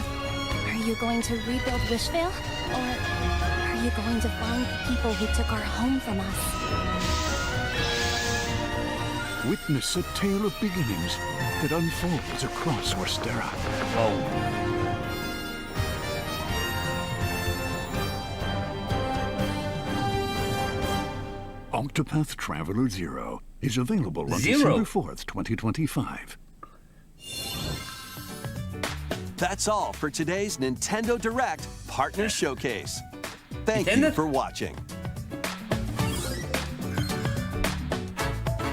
Speaker 4: Are you going to rebuild Wishvale? Or are you going to find the people who took our home from us?
Speaker 16: Witness a tale of beginnings that unfolds across Orstera.
Speaker 1: Oh.
Speaker 16: Octopath Traveler 0 is available on
Speaker 1: Zero.
Speaker 16: December 4th, 2025.
Speaker 5: That's all for today's Nintendo Direct Partner Showcase. Thank you for watching.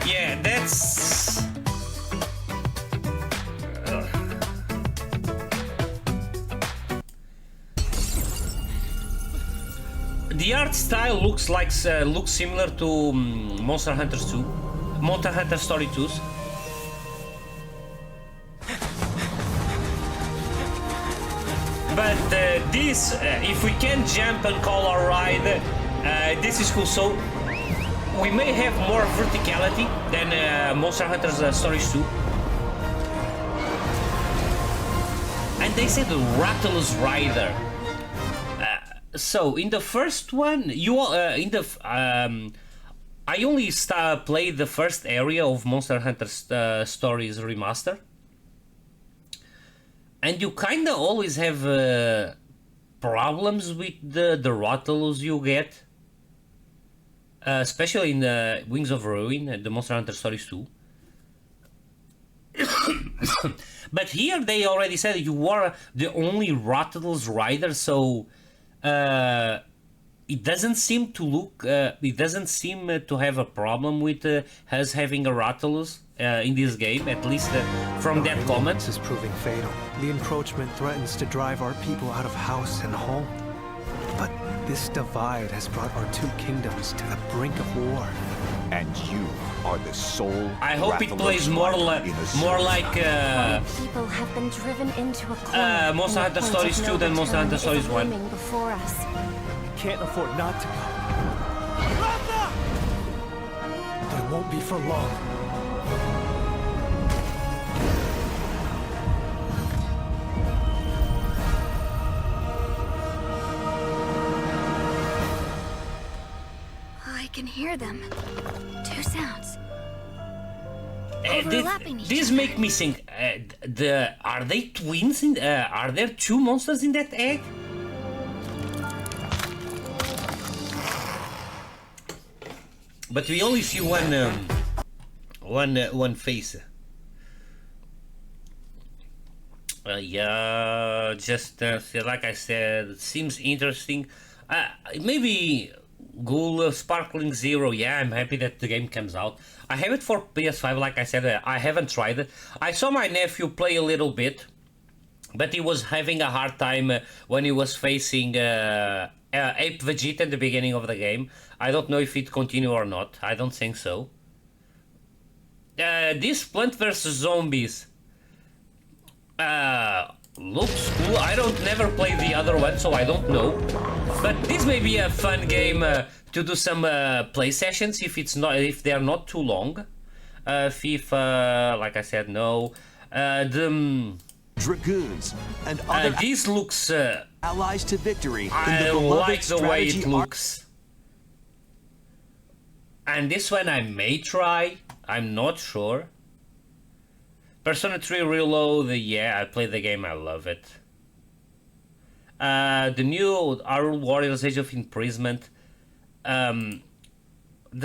Speaker 1: Yeah, that's... The art style looks like looks similar to Monster Hunter 2, Monster Hunter Story 2's. But this, if we can jump and call our ride, this is cool. So we may have more verticality than Monster Hunter's Stories 2. And they said Rattlers Rider. So in the first one, you I only played the first area of Monster Hunter Stories Remaster, and you kinda always have problems with the Rattlers you get, especially in Wings of Ruin, the Monster Hunter Stories 2. But here they already said you are the only Rattlers rider, so it doesn't seem to look. It doesn't seem to have a problem with us having a Rattlers in this game, at least from that comment.
Speaker 2: This is proving fatal. The encroachment threatens to drive our people out of house and home. But this divide has brought our two kingdoms to the brink of war.
Speaker 3: And you are the sole.
Speaker 1: I hope it plays more like
Speaker 4: people have been driven into a corner.
Speaker 1: Monster Hunter Stories 2 than Monster Hunter Stories 1.
Speaker 4: Before us.
Speaker 2: Can't afford not to go. But it won't be for long.
Speaker 4: I can hear them. Two sounds.
Speaker 1: This make me think. Are they twins? Are there two monsters in that egg? But we only see one face. Yeah, just like I said, it seems interesting. Maybe Ghoul Sparkling Zero. Yeah, I'm happy that the game comes out. I have it for PS5, like I said. I haven't tried it. I saw my nephew play a little bit, but he was having a hard time when he was facing Ape Vegeta at the beginning of the game. I don't know if it continue or not. I don't think so. This Plant vs. Zombies looks cool. I never played the other one, so I don't know. But this may be a fun game to do some play sessions if they're not too long. FIFA, like I said, no.
Speaker 5: Dragoons and other
Speaker 1: this looks
Speaker 5: allies to victory.
Speaker 1: I like the way it looks. And this one I may try. I'm not sure. Persona 3 Reload, yeah, I played the game, I love it. The new Hyrule Warriors Age of Imprisonment. The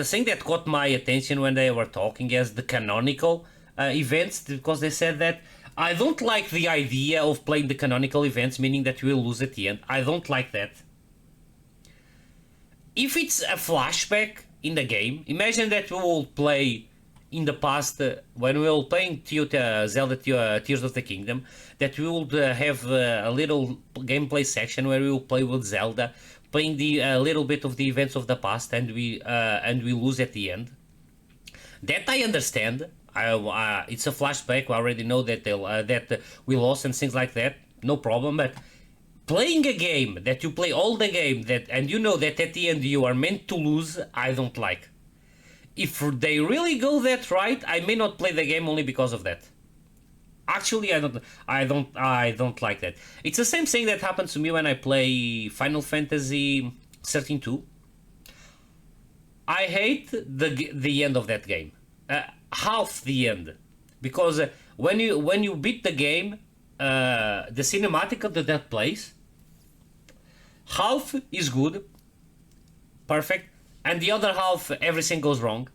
Speaker 1: thing that caught my attention when they were talking is the canonical events, because they said that I don't like the idea of playing the canonical events, meaning that you will lose at the end. I don't like that. If it's a flashback in the game, imagine that you will play in the past, when we were playing Zelda Tears of the Kingdom, that we would have a little gameplay section where we will play with Zelda, playing the little bit of the events of the past, and we lose at the end. That I understand. It's a flashback. We already know that that we lost and things like that. No problem. But playing a game that you play all the game and you know that at the end you are meant to lose, I don't like. If they really go that right, I may not play the game only because of that. Actually, I don't like that. It's the same thing that happens to me when I play Final Fantasy 13-2. I hate the end of that game. Half the end, because when you beat the game, the cinematic that plays, half is good, perfect, and the other half everything goes wrong,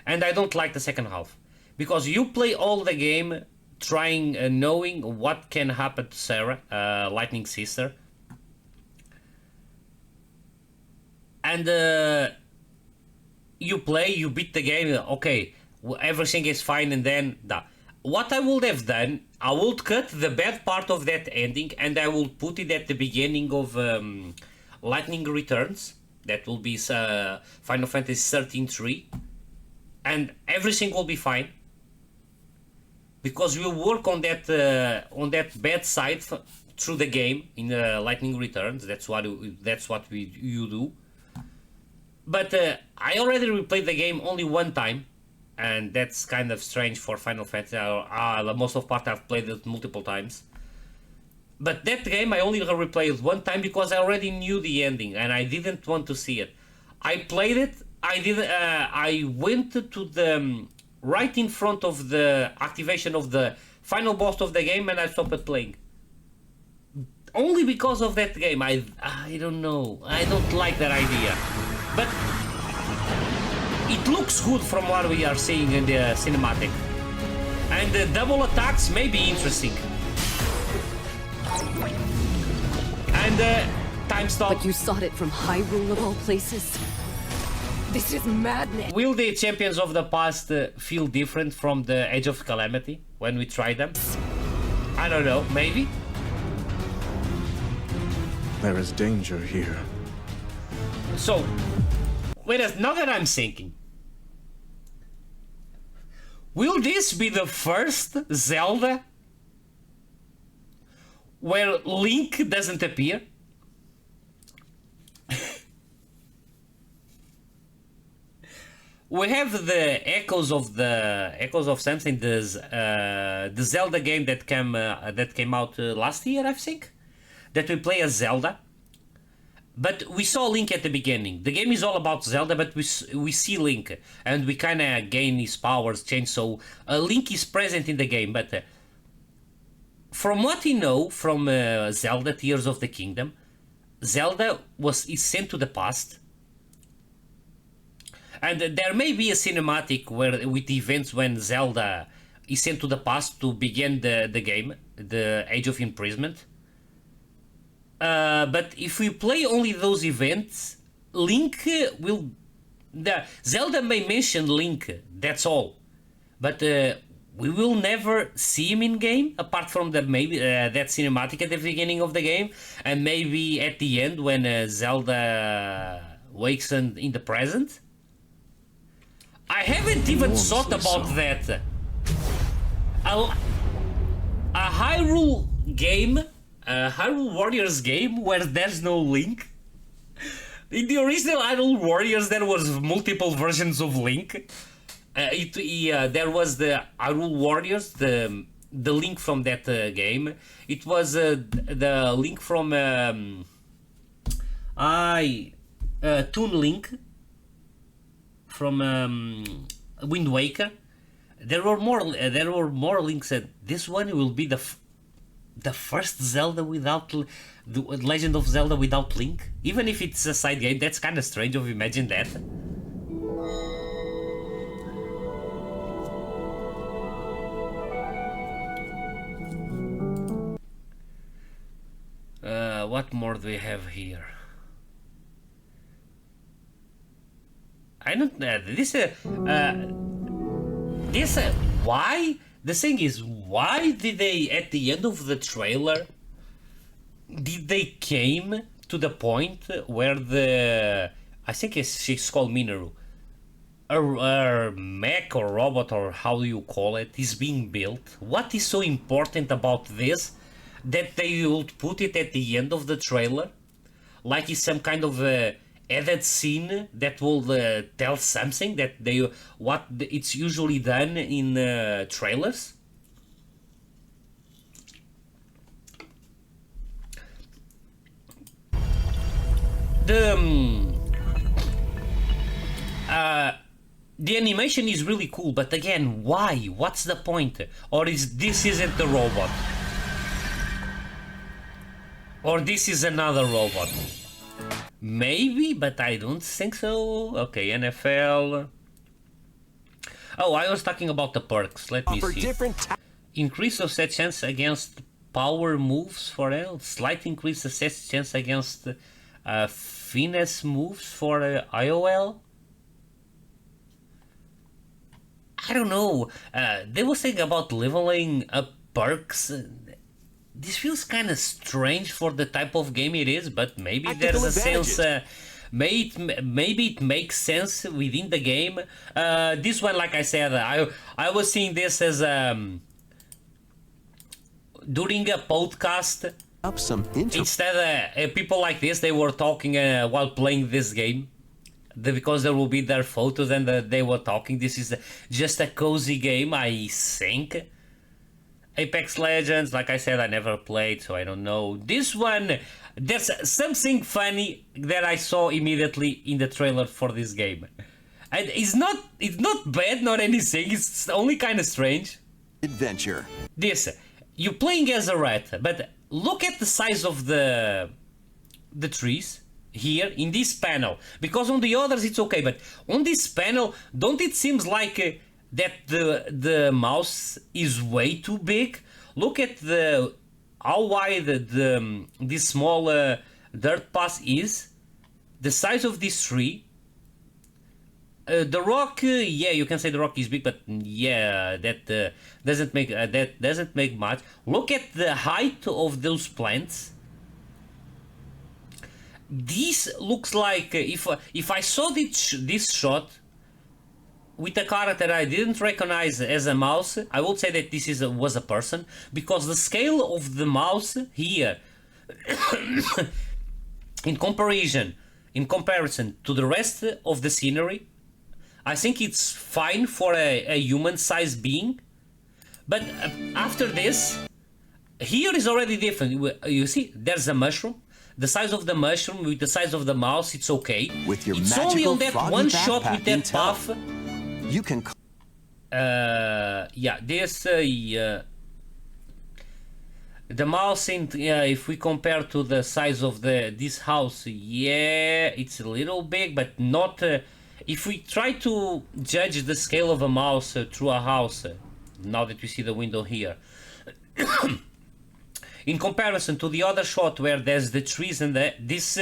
Speaker 1: and I don't like the second half, because you play all the game trying, knowing what can happen to Sarah, Lightning Sister, and you play, you beat the game, okay, everything is fine, and then what I would have done, I would cut the bad part of that ending and I will put it at the beginning of Lightning Returns. That will be Final Fantasy 13-3, and everything will be fine, because we'll work on that bad side through the game in Lightning Returns. That's what you do. But I already replayed the game only one time, and that's kind of strange for Final Fantasy. Most of the part I've played it multiple times. But that game I only replayed it one time because I already knew the ending and I didn't want to see it. I played it. I went to the right in front of the activation of the final boss of the game and I stopped playing. Only because of that game. I don't know. I don't like that idea. But it looks good from what we are seeing in the cinematic. And the double attacks may be interesting. And time stop.
Speaker 10: But you sought it from Hyrule of all places? This is madness.
Speaker 1: Will the champions of the past feel different from the Age of Calamity when we try them? I don't know, maybe?
Speaker 16: There is danger here.
Speaker 1: So, now that I'm thinking, will this be the first Zelda where Link doesn't appear? We have the echoes of something. The Zelda game that came out last year, I think, that we play as Zelda. But we saw Link at the beginning. The game is all about Zelda, but we see Link, and we kind of gain his powers, change. So Link is present in the game, but from what we know from Zelda Tears of the Kingdom, Zelda is sent to the past, and there may be a cinematic with events when Zelda is sent to the past to begin the game, the Age of Imprisonment. But if we play only those events, Link will... Zelda may mention Link, that's all. But we will never see him in game, apart from that cinematic at the beginning of the game, and maybe at the end when Zelda wakes in the present. I haven't even thought about that. A Hyrule game... Hyrule Warriors game where there's no Link. In the original Hyrule Warriors there was multiple versions of Link. There was the Hyrule Warriors, the Link from that game. It was the Link from Toon Link from Wind Waker. There were more Links. This one will be the first Zelda without the Legend of Zelda without Link. Even if it's a side game, that's kind of strange. Of imagine that. What more do we have here? I don't know. This This why? The thing is, why did they at the end of the trailer did they came to the point where the I think she's called Minoru, a mech or robot or how do you call it is being built? What is so important about this that they would put it at the end of the trailer? Like it's some kind of added scene that will tell something that it's usually done in trailers. The animation is really cool, but again, why? What's the point? Or this isn't the robot? Or this is another robot? Maybe, but I don't think so. Okay, NFL. Oh, I was talking about the perks. Let me see. Increase of set chance against power moves for L. Slight increase of set chance against finesse moves for IOL. I don't know. They were saying about leveling up perks. This feels kind of strange for the type of game it is, but maybe there's a sense. Maybe it makes sense within the game. This one, like I said, I was seeing this as during a podcast. Instead, people like this, they were talking while playing this game. Because there will be their photos and they were talking. This is just a cozy game, I think. Apex Legends, like I said, I never played, so I don't know. This one, there's something funny that I saw immediately in the trailer for this game. And it's not bad, not anything, it's only kind of strange.
Speaker 5: Adventure.
Speaker 1: This, you're playing as a rat, but look at the size of the trees here in this panel. Because on the others it's okay, but on this panel, don't it seems like that the mouse is way too big? Look at how wide this small dirt path is, the size of this tree. The rock, yeah, you can say the rock is big, but yeah, that doesn't make much. Look at the height of those plants. This looks like if I saw this shot with a character I didn't recognize as a mouse, I would say that this was a person, because the scale of the mouse here, in comparison to the rest of the scenery, I think it's fine for a human-sized being. But after this, here is already different. You see, there's a mushroom. The size of the mushroom with the size of the mouse, it's okay.
Speaker 5: With your
Speaker 1: it's only on that one shot with that puff.
Speaker 5: You can.
Speaker 1: Yeah, this. The mouse, if we compare to the size of this house, yeah, it's a little big, but not. If we try to judge the scale of a mouse through a house, now that we see the window here. In comparison to the other shot where there's the trees and this,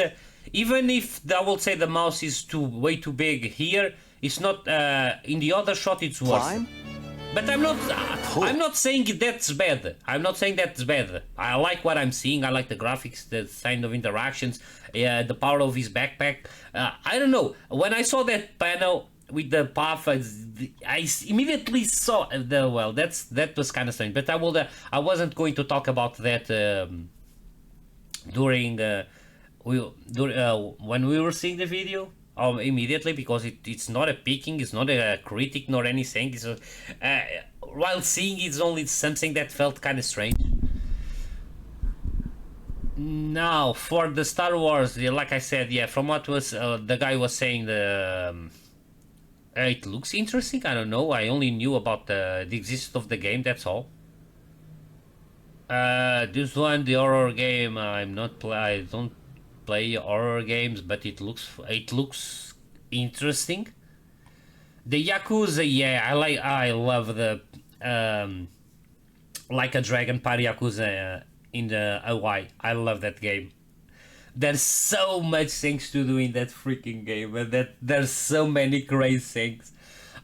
Speaker 1: even if I will say the mouse is way too big here, it's not. In the other shot, it's worse. But I'm not saying that's bad. I'm not saying that's bad. I like what I'm seeing. I like the graphics, the kind of interactions, the power of his backpack. I don't know. When I saw that panel with the path, I immediately saw well. That was kind of strange. But I wasn't going to talk about that during when we were seeing the video. Immediately, because it's not a picking, it's not a critic nor anything. It's while seeing it's only something that felt kind of strange. Now for the Star Wars, like I said, yeah, from what was the guy was saying, it looks interesting. I don't know. I only knew about the existence of the game. That's all. This one, the horror game, I don't play horror games, but it looks interesting. The Yakuza, yeah, I love the Like a Dragon Party Yakuza in the Hawaii. I love that game. There's so much things to do in that freaking game, and there's so many great things.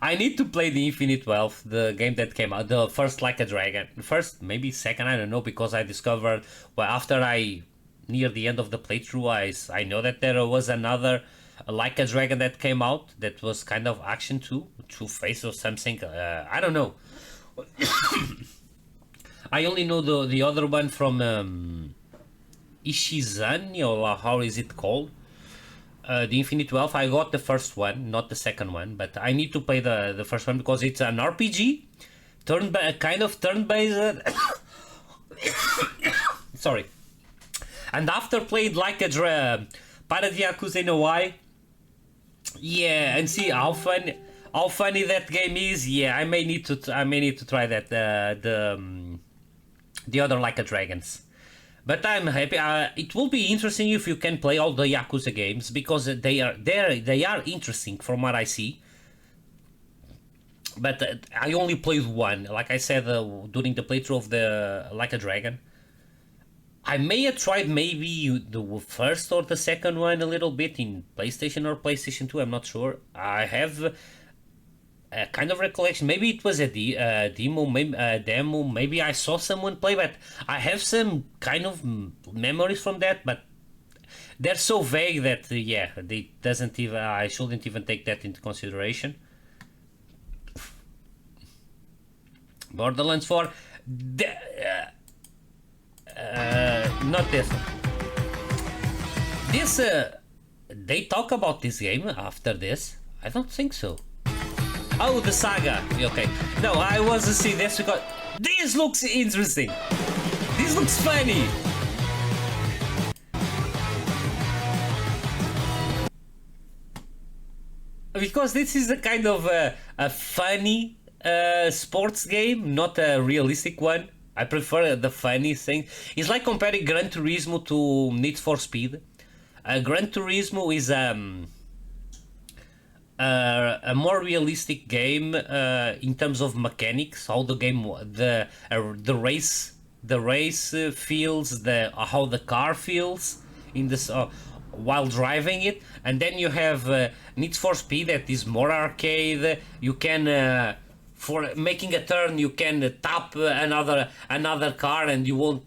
Speaker 1: I need to play the Infinite Wealth, the game that came out, the first Like a Dragon. First, maybe second, I don't know, because I discovered, well, after near the end of the playthrough, I know that there was another Like a Dragon that came out that was kind of action too, Two-Face or something, I don't know. I only know the other one from Ishizani, or how is it called? The Infinite Wealth. I got the first one, not the second one, but I need to play the first one because it's an RPG, kind of turn-based. Sorry. And after played Like a Pirate Yakuza no Wai, yeah, and see how funny that game is. Yeah, I may need to try that the other Like a Dragons. But I'm happy. It will be interesting if you can play all the Yakuza games because they are interesting from what I see. But I only played one. Like I said during the playthrough of the Like a Dragon, I may have tried maybe the first or the second one a little bit in PlayStation or PlayStation 2. I'm not sure. I have a kind of recollection. Maybe it was a demo, maybe I saw someone play, but I have some kind of memories from that, but they're so vague that yeah, they doesn't even, I shouldn't even take that into consideration. Borderlands 4, not this one. This, they talk about this game after this? I don't think so. Oh, the saga. Okay. No, I was to see this because this looks interesting. This looks funny. Because this is a kind of a funny sports game, not a realistic one. I prefer the funny thing. It's like comparing Gran Turismo to Need for Speed. Gran Turismo is a more realistic game in terms of mechanics, how the game, the race feels, how the car feels in this while driving it, and then you have Need for Speed that is more arcade. You can for making a turn you can tap another car and you won't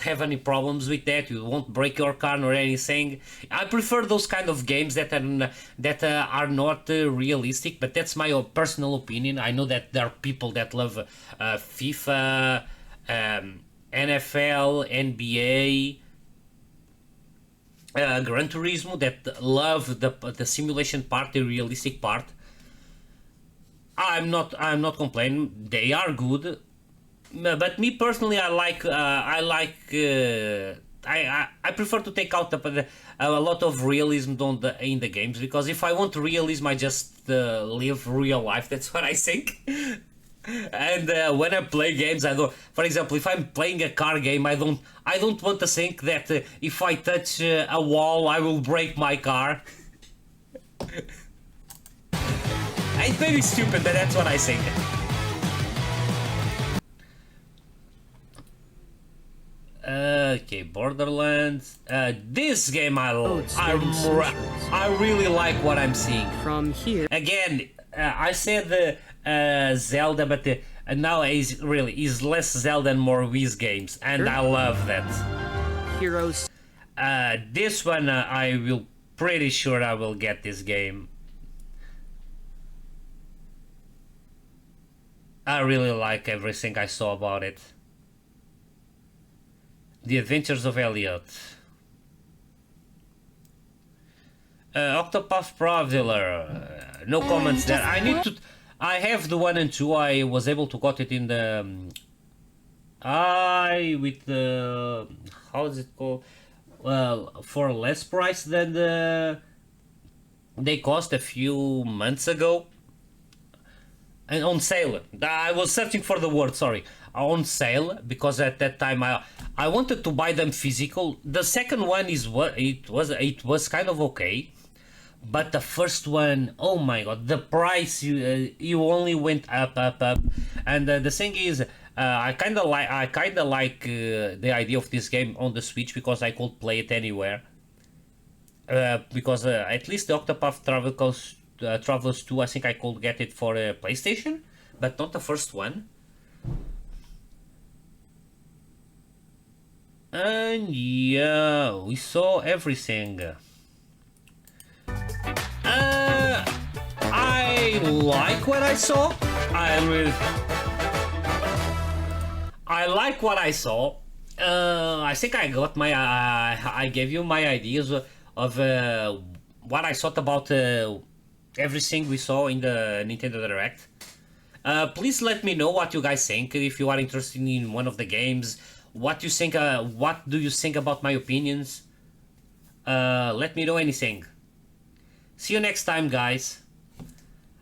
Speaker 1: have any problems with that. You won't break your car or anything. I prefer those kind of games that are not realistic, but that's my personal opinion. I know that there are people that love FIFA, NFL, NBA, Gran Turismo, that love the simulation part, the realistic part. I'm not complaining. They are good. But me personally, I prefer to take out a lot of realism in the games, because if I want realism, I just live real life. That's what I think. And when I play games, I don't. For example, if I'm playing a car game, I don't want to think that if I touch a wall, I will break my car. It may be stupid, but that's what I think. Okay, Borderlands. This game I really like what I'm seeing.
Speaker 12: From here.
Speaker 1: Again, I said Zelda, but now is less Zelda and more Wii's games, and I love that.
Speaker 12: Heroes.
Speaker 1: This one I will pretty sure I will get this game. I really like everything I saw about it. The Adventures of Elliot. Octopath Traveler. No comments there. I have the 1 and 2. I was able to got it in the with the, how is it called? Well, for less price than they cost a few months ago. And on sale. I was searching for the word, sorry. On sale, because at that time I wanted to buy them physical. The second one it was kind of okay, but the first one, oh my god, the price you only went up, and the thing is, I kind of like the idea of this game on the Switch, because I could play it anywhere. Because at least the Octopath Travelers 2, I think I could get it for a PlayStation, but not the first one. And yeah, we saw everything. I like what I saw. I like what I saw. I think I got my. I gave you my ideas of what I thought about everything we saw in the Nintendo Direct. Please let me know what you guys think. If you are interested in one of the games, what you think. What do you think about my opinions? Let me know anything. See you next time, guys.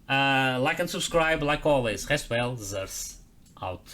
Speaker 1: Like and subscribe like always. Rest well, Zers out.